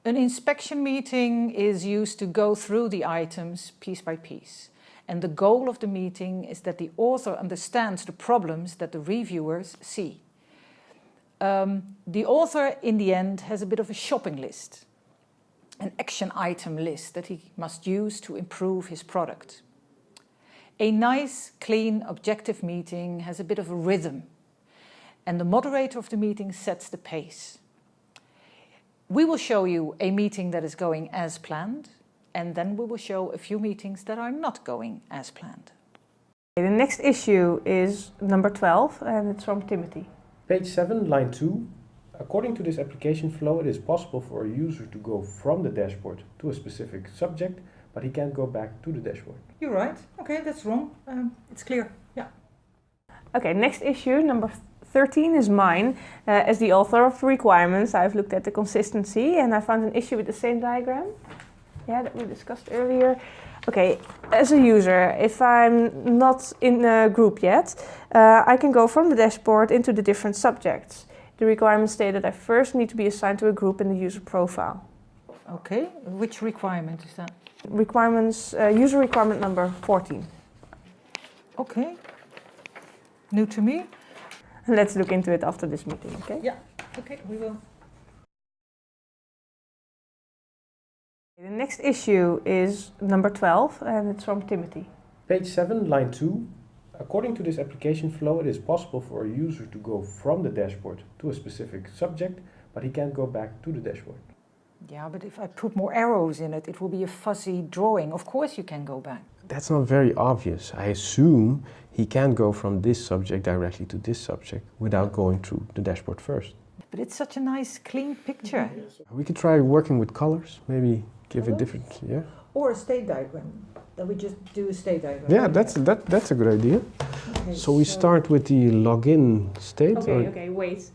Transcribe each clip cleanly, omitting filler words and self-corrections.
An inspection meeting is used to go through the items piece by piece. And the goal of the meeting is that the author understands the problems that the reviewers see. The author, in the end, has a bit of a shopping list, an action item list that he must use to improve his product. A nice, clean, objective meeting has a bit of a rhythm, and the moderator of the meeting sets the pace. We will show you a meeting that is going as planned, and then we will show a few meetings that are not going as planned. The next issue is number 12, and it's from Timothy. Page 7, line 2. According to this application flow, it is possible for a user to go from the dashboard to a specific subject, but he can't go back to the dashboard. You're right. Okay, that's wrong. It's clear. Yeah. Okay, next issue, number 13, is mine. As the author of the requirements, I've looked at the consistency and I found an issue with the same diagram. Yeah, that we discussed earlier. Okay, as a user, if I'm not in a group yet, I can go from the dashboard into the different subjects. The requirements state that I first need to be assigned to a group in the user profile. Okay, which requirement is that? Requirements, user requirement number 14. Okay, new to me. Let's look into it after this meeting, okay? Yeah, okay, we will. The next issue is number 12, and it's from Timothy. Page 7, line 2. According to this application flow, it is possible for a user to go from the dashboard to a specific subject, but he can't go back to the dashboard. Yeah, but if I put more arrows in it, it will be a fuzzy drawing. Of course you can go back. That's not very obvious. I assume he can't go from this subject directly to this subject without going through the dashboard first. But it's such a nice, clean picture. We could try working with colors, maybe give it different, yeah? Or a state diagram. That we just do a state diagram. Yeah, that's a good idea. Okay, so we start with the login state. Okay, wait.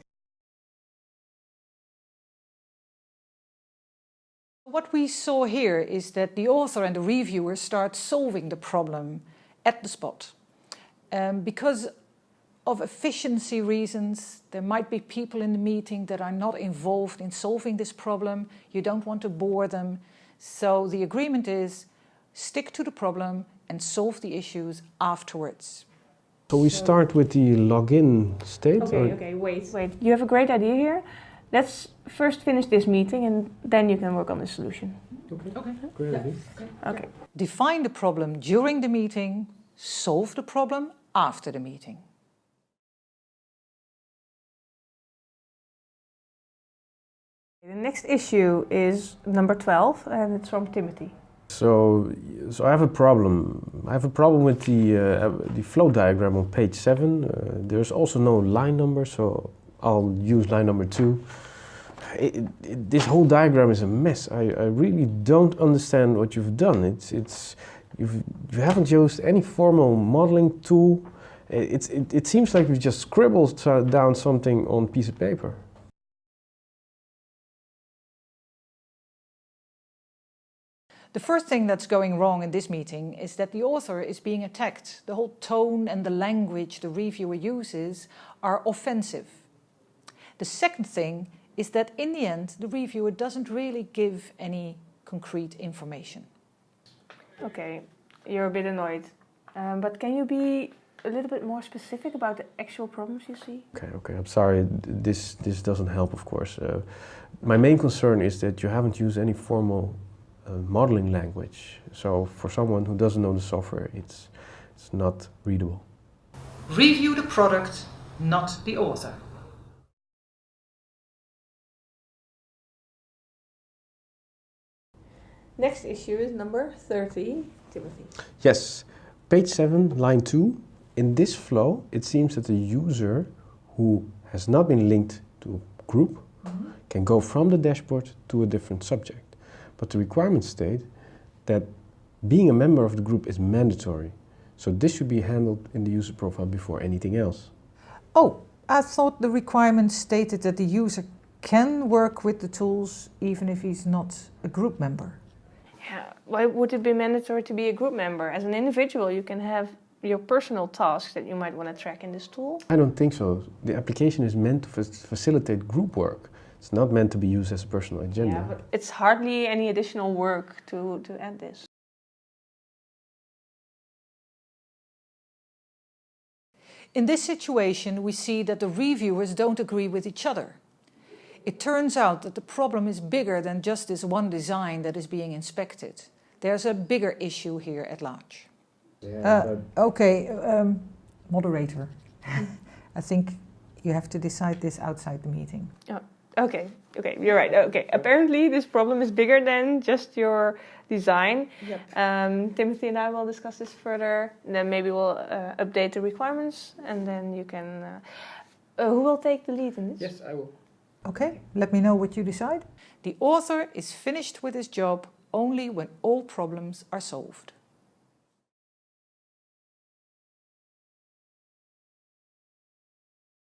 What we saw here is that the author and the reviewer start solving the problem at the spot. Because of efficiency reasons, there might be people in the meeting that are not involved in solving this problem. You don't want to bore them. So the agreement is stick to the problem and solve the issues afterwards. So we start with the login state. Okay, wait. You have a great idea here. Let's first finish this meeting and then you can work on the solution. Okay. Great idea. Okay. Define the problem during the meeting, solve the problem after the meeting. The next issue is number 12 and it's from Timothy. So I have a problem. I have a problem with the flow diagram on page 7. There's also no line number, so I'll use line number 2. This whole diagram is a mess. I really don't understand what you've done. You haven't used any formal modeling tool. It seems like you've just scribbled down something on a piece of paper. The first thing that's going wrong in this meeting is that the author is being attacked. The whole tone and the language the reviewer uses are offensive. The second thing is that in the end, the reviewer doesn't really give any concrete information. Okay, you're a bit annoyed. But can you be a little bit more specific about the actual problems you see? Okay, I'm sorry. This doesn't help, of course. My main concern is that you haven't used any formal modeling language. So for someone who doesn't know the software, it's not readable. Review the product, not the author. Next issue is number 30, Timothy. Yes, page 7, line 2. In this flow, it seems that the user who has not been linked to a group can go from the dashboard to a different subject. But the requirements state that being a member of the group is mandatory. So this should be handled in the user profile before anything else. Oh, I thought the requirement stated that the user can work with the tools even if he's not a group member. Yeah, why would it be mandatory to be a group member? As an individual, you can have your personal tasks that you might want to track in this tool? I don't think so. The application is meant to facilitate group work. It's not meant to be used as a personal agenda. Yeah, but it's hardly any additional work to add this. In this situation, we see that the reviewers don't agree with each other. It turns out that the problem is bigger than just this one design that is being inspected. There's a bigger issue here at large. Moderator. I think you have to decide this outside the meeting. Okay, you're right. Okay, apparently this problem is bigger than just your design. Yep. Timothy and I will discuss this further. And then maybe we'll update the requirements, and then you can. Who will take the lead in this? Yes, I will. Okay, let me know what you decide. The author is finished with his job only when all problems are solved.